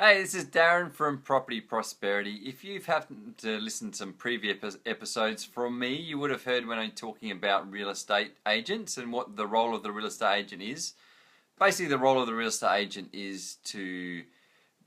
Hey, this is Darren from Property Prosperity. If you've happened to listen to some previous episodes from me, you would have heard when I'm talking about real estate agents and what the role of the real estate agent is. Basically, the role of the real estate agent is to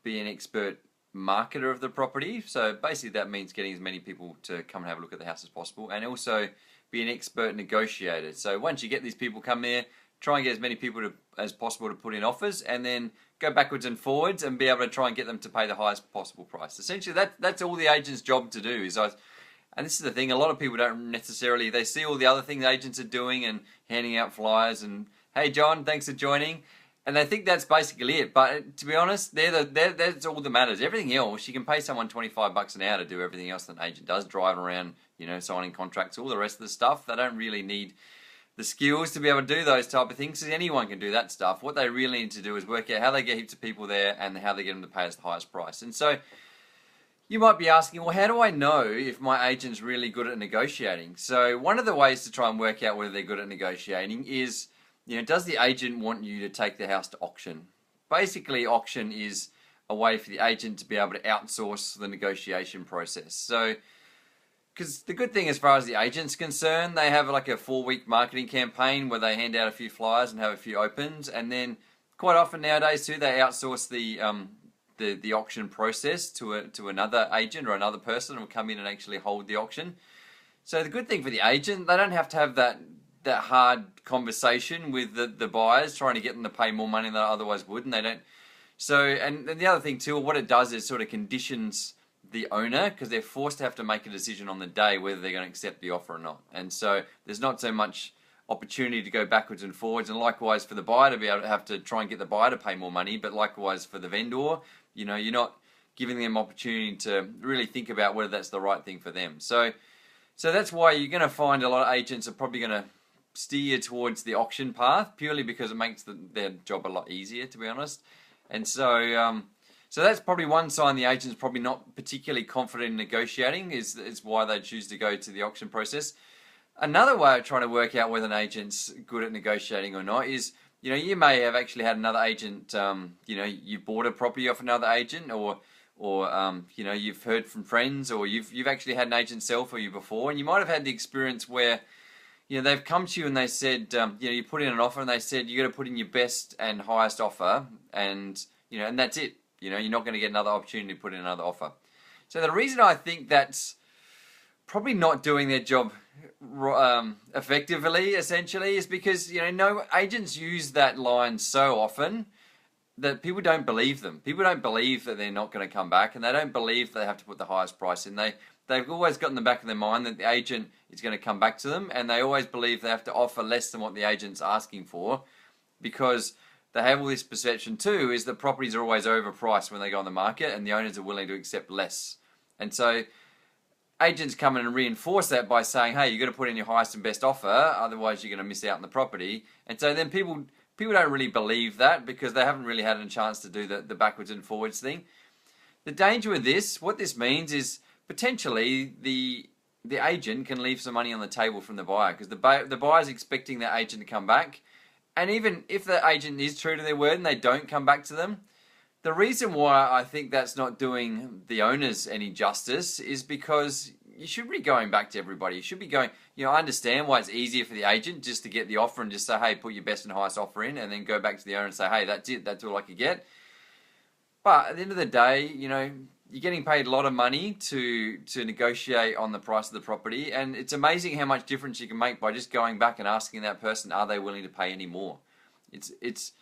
be an expert marketer of the property. So basically, that means getting as many people to come and have a look at the house as possible, and also be an expert negotiator. So once you get these people come there, try and get as many people as possible to put in offers, and then go backwards and forwards and be able to try and get them to pay the highest possible price. Essentially, that's all the agent's job to do. And this is the thing, a lot of people don't necessarily, they see all the other things agents are doing and handing out flyers and, hey John, thanks for joining. And they think that's basically it. But to be honest, that's all that matters. Everything else, you can pay someone $25 an hour to do everything else that an agent does, driving around, signing contracts, all the rest of the stuff. They don't really need the skills to be able to do those type of things, because anyone can do that stuff. What they really need to do is work out how they get heaps of people there and how they get them to pay us the highest price. And so you might be asking, well, how do I know if my agent's really good at negotiating? So one of the ways to try and work out whether they're good at negotiating is, does the agent want you to take the house to auction? Basically, auction is a way for the agent to be able to outsource the negotiation process. So because the good thing as far as the agent's concerned, they have like a 4-week marketing campaign where they hand out a few flyers and have a few opens, and then quite often nowadays too, they outsource the auction process to another agent or another person who will come in and actually hold the auction. So the good thing for the agent, they don't have to have that hard conversation with the buyers trying to get them to pay more money than they otherwise would, and they don't. So and the other thing too, what it does is sort of conditions the owner, because they're forced to have to make a decision on the day whether they're going to accept the offer or not. And so there's not so much opportunity to go backwards and forwards, and likewise for the buyer to be able to have to try and get the buyer to pay more money, but likewise for the vendor, you're not giving them opportunity to really think about whether that's the right thing for them. So that's why you're going to find a lot of agents are probably going to steer towards the auction path, purely because it makes their job a lot easier, to be honest. And so that's probably one sign the agent's probably not particularly confident in negotiating, is why they choose to go to the auction process. Another way of trying to work out whether an agent's good at negotiating or not is, you may have actually had another agent, you bought a property off another agent, or you've heard from friends, or you've actually had an agent sell for you before, and you might have had the experience where, they've come to you and they said, you put in an offer and they said, you got to put in your best and highest offer, and, and that's it. You're not going to get another opportunity to put in another offer. So the reason I think that's probably not doing their job effectively, essentially, is because, no agents use that line so often that people don't believe them. People don't believe that they're not going to come back, and they don't believe they have to put the highest price in. They've always got in the back of their mind that the agent is going to come back to them, and they always believe they have to offer less than what the agent's asking for, because they have all this perception too, is that properties are always overpriced when they go on the market, and the owners are willing to accept less. And so agents come in and reinforce that by saying, hey, you've got to put in your highest and best offer, otherwise you're going to miss out on the property. And so then people don't really believe that, because they haven't really had a chance to do the backwards and forwards thing. The danger with this, what this means is potentially the agent can leave some money on the table from the buyer, because the buyer's expecting that agent to come back. And even if the agent is true to their word and they don't come back to them, the reason why I think that's not doing the owners any justice is because you should be going back to everybody. You should be going, I understand why it's easier for the agent just to get the offer and just say, hey, put your best and highest offer in, and then go back to the owner and say, hey, that's it, that's all I could get. But at the end of the day, you're getting paid a lot of money to negotiate on the price of the property, and it's amazing how much difference you can make by just going back and asking that person, are they willing to pay any more? It's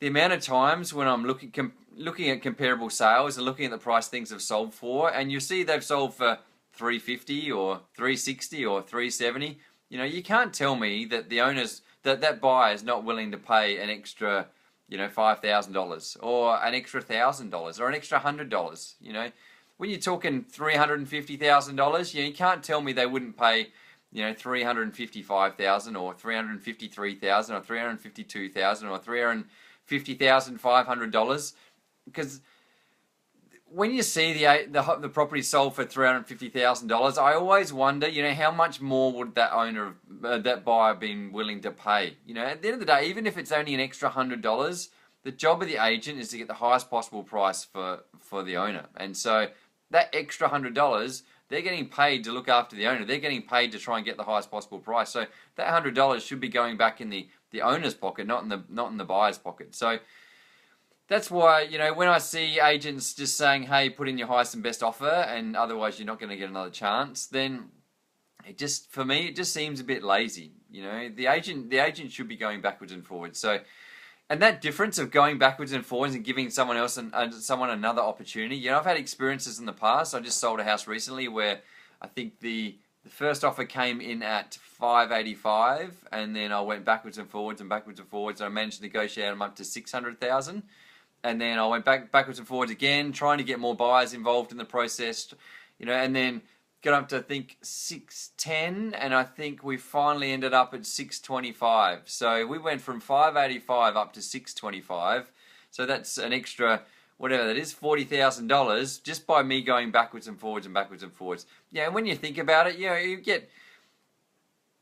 the amount of times when I'm looking at comparable sales and looking at the price things have sold for, and you see they've sold for $350 or $360 or $370. You can't tell me that the owners that buyer is not willing to pay an extra $5,000 or an extra $1,000 or an extra $100. When you're talking $350,000, you can't tell me they wouldn't pay $355,000 or $353,000 or $352,000 or $350,500, because when you see the property sold for $350,000, I always wonder, how much more would that buyer been willing to pay? At the end of the day, even if it's only an extra $100, the job of the agent is to get the highest possible price for the owner. And so that extra $100, they're getting paid to look after the owner. They're getting paid to try and get the highest possible price. So that $100 should be going back in the owner's pocket, not in the buyer's pocket. So that's why, you know, when I see agents just saying, hey, put in your highest and best offer, and otherwise you're not going to get another chance, then for me, it just seems a bit lazy. You know, the agent should be going backwards and forwards. So, and that difference of going backwards and forwards and giving someone else someone another opportunity. You know, I've had experiences in the past. I just sold a house recently where I think the first offer came in at $585, and then I went backwards and forwards and backwards and forwards, and I managed to negotiate them up to $600,000. And then I went backwards and forwards again, trying to get more buyers involved in the process, you know, and then got up to, I think, 610, and I think we finally ended up at 625. So we went from 585 up to 625. So that's an extra, whatever that is, $40,000 just by me going backwards and forwards and backwards and forwards. Yeah, and when you think about it, you know,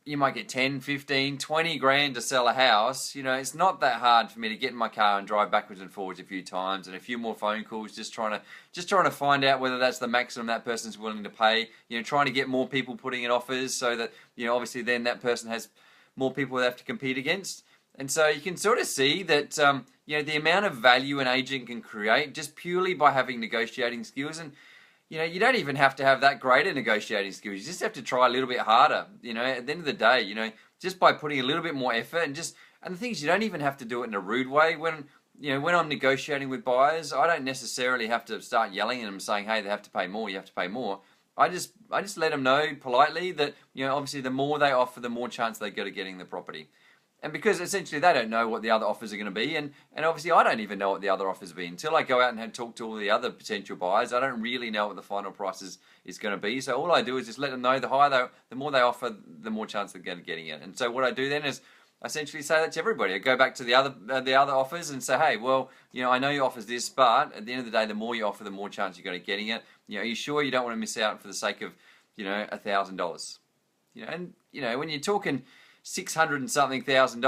you might get 10, 15, 20 grand to sell a house. You know, it's not that hard for me to get in my car and drive backwards and forwards a few times and a few more phone calls, just trying to find out whether that's the maximum that person's willing to pay. You know, trying to get more people putting in offers so that, you know, obviously then that person has more people they have to compete against. And so you can sort of see that, you know, the amount of value an agent can create just purely by having negotiating skills. And you know, you don't even have to have that great at negotiating skills. You just have to try a little bit harder. You know, at the end of the day, you know, just by putting a little bit more effort and the thing is, you don't even have to do it in a rude way. When I'm negotiating with buyers, I don't necessarily have to start yelling at them saying, hey, they have to pay more, you have to pay more. I just let them know politely that, you know, obviously the more they offer, the more chance they get of getting the property. And because essentially they don't know what the other offers are going to be, and obviously I don't even know what the other offers will be until I go out and talk to all the other potential buyers. I don't really know what the final price is going to be. So all I do is just let them know the more they offer, the more chance they're getting it. And so what I do then is essentially say that to everybody. I go back to the other offers and say, hey, well, you know, I know your offer's this, but at the end of the day, the more you offer, the more chance you're going to getting it. You know, are you sure you don't want to miss out for the sake of, you know, $1,000? You know, and you know when you're talking $600 and something thousand,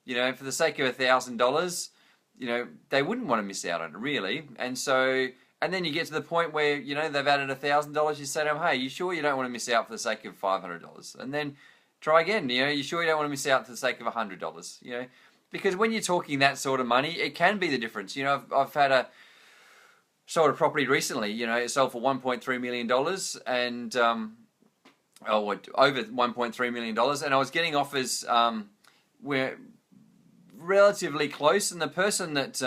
you know, for the sake of $1,000, you know, they wouldn't want to miss out on it, really. And so, and then you get to the point where, you know, they've added $1,000, you say to them, hey, you sure you don't want to miss out for the sake of $500? And then try again, you know, you sure you don't want to miss out for the sake of $100, you know, because when you're talking that sort of money, it can be the difference. You know, I've had sold a property recently, you know, it sold for $1.3 million, and, over $1.3 million, and I was getting offers where relatively close, and the person that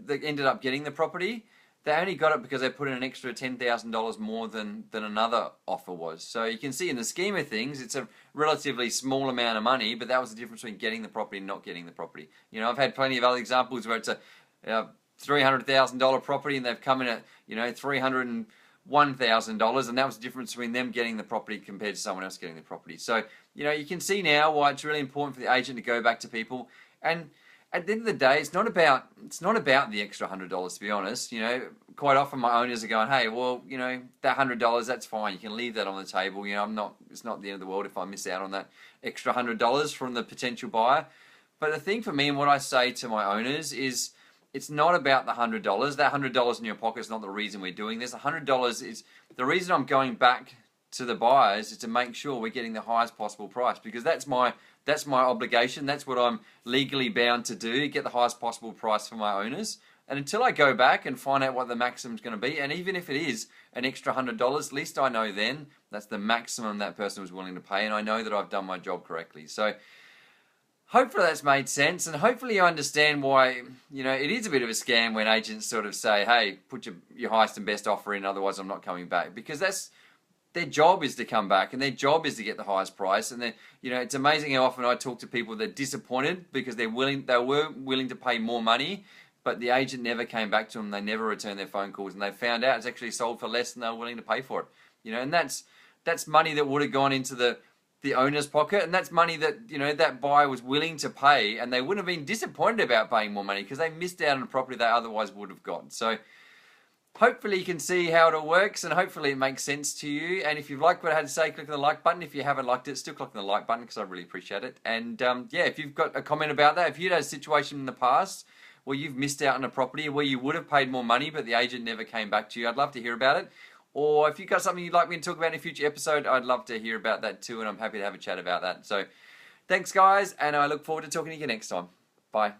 ended up getting the property, they only got it because they put in an extra $10,000 more than another offer was. So you can see in the scheme of things, it's a relatively small amount of money, but that was the difference between getting the property and not getting the property. You know, I've had plenty of other examples where it's a $300,000 property and they've come in at, you know, $301,000, and that was the difference between them getting the property compared to someone else getting the property. So, you know, you can see now why it's really important for the agent to go back to people. And at the end of the day, it's not about the extra $100, to be honest. You know, quite often my owners are going, hey, well, you know, that $100, that's fine. You can leave that on the table. You know, it's not the end of the world if I miss out on that extra $100 from the potential buyer. But the thing for me and what I say to my owners is, it's not about the $100. That $100 in your pocket is not the reason we're doing this. $100 is the reason I'm going back to the buyers, is to make sure we're getting the highest possible price, because that's my obligation. That's what I'm legally bound to do, get the highest possible price for my owners. And until I go back and find out what the maximum is going to be, and even if it is an extra $100, at least I know then that's the maximum that person was willing to pay, and I know that I've done my job correctly. So hopefully that's made sense, and hopefully you understand why, you know, it is a bit of a scam when agents sort of say, hey, put your highest and best offer in, otherwise I'm not coming back. Because that's their job, is to come back, and their job is to get the highest price. And then, you know, it's amazing how often I talk to people that are disappointed because they were willing to pay more money, but the agent never came back to them. They never returned their phone calls, and they found out it's actually sold for less than they were willing to pay for it. You know, and that's money that would have gone into the owner's pocket, and that's money that, you know, that buyer was willing to pay, and they wouldn't have been disappointed about paying more money because they missed out on a property they otherwise would have gotten. So hopefully you can see how it all works, and hopefully it makes sense to you. And if you've liked what I had to say, click on the like button. If you haven't liked it, still click on the like button, because I really appreciate it. And yeah, if you've got a comment about that, if you had a situation in the past where you've missed out on a property, where you would have paid more money but the agent never came back to you. I'd love to hear about it. Or if you've got something you'd like me to talk about in a future episode, I'd love to hear about that too, and I'm happy to have a chat about that. So thanks, guys, and I look forward to talking to you next time. Bye.